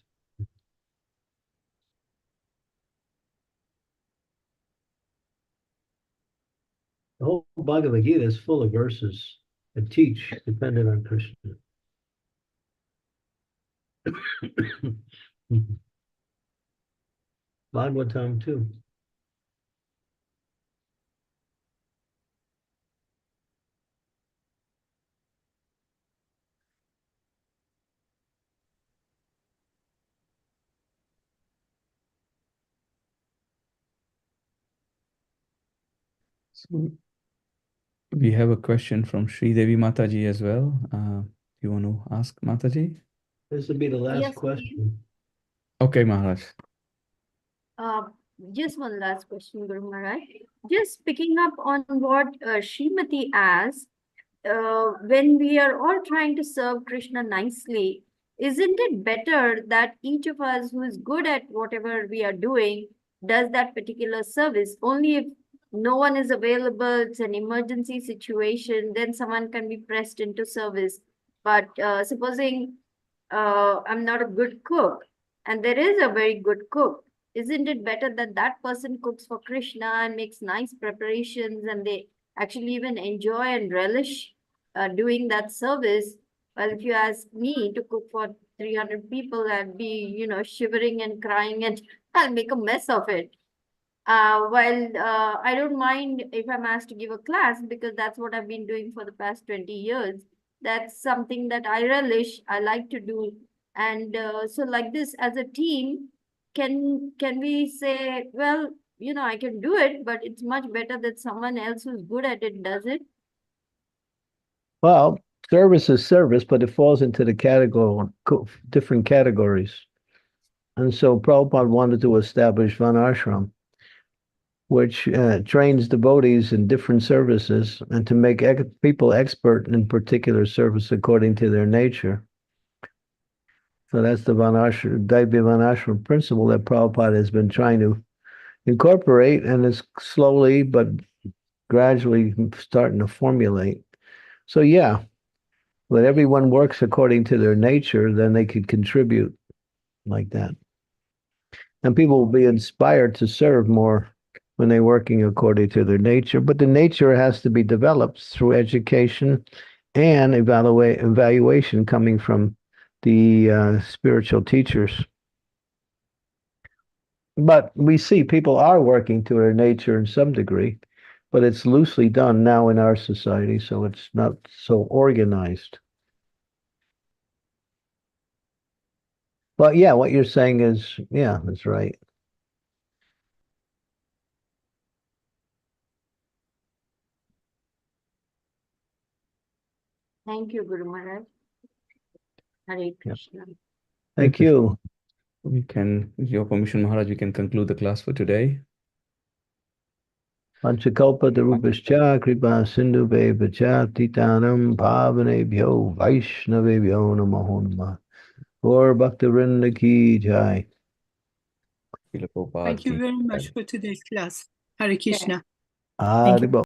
The whole Bhagavad Gita is full of verses that teach dependent on Krishna. Bhagavatam too. So we have a question from Sri Devi Mataji as well. You want to ask Mataji? This will be the last Yes, question. Okay, Maharaj. Just one last question, Guru Maharaj. Just picking up on what Srimati asked, when we are all trying to serve Krishna nicely, isn't it better that each of us who is good at whatever we are doing does that particular service? Only if no one is available, it's an emergency situation, then someone can be pressed into service. But supposing I'm not a good cook and there is a very good cook, isn't it better that that person cooks for Krishna and makes nice preparations and they actually even enjoy and relish doing that service? Well, if you ask me to cook for 300 people, I'd be, shivering and crying and I'll make a mess of it. While I don't mind if I'm asked to give a class because that's what I've been doing for the past 20 years. That's something that I relish, I like to do. And so like this, as a team, can we say, well, I can do it, but it's much better that someone else who's good at it does it? Well, service is service, but it falls into the different categories. And so Prabhupada wanted to establish Varnashram, which trains devotees in different services and to make people expert in particular service according to their nature. So that's the Daivya Varnashram principle that Prabhupada has been trying to incorporate, and is slowly but gradually starting to formulate. So yeah, when everyone works according to their nature, then they could contribute like that. And people will be inspired to serve more when they're working according to their nature. But the nature has to be developed through education and evaluation coming from the spiritual teachers. But we see people are working to their nature in some degree, but it's loosely done now in our society, so it's not so organized. But yeah, what you're saying is, yeah, that's right. Thank you, Guru Maharaj. Hare Krishna. Thank you. We can, with your permission, Maharaj, we can conclude the class for today. Panchakalpa Tarupascha Kripa Sindhu Vacha Titanam Bhavanebhyo Vaishnavebhyo Namo. Gaur Bhaktivinoda Ki Jai. Srila Prabhupada Thank you ki very jai. much for today's class. Hare Krishna. Haribol.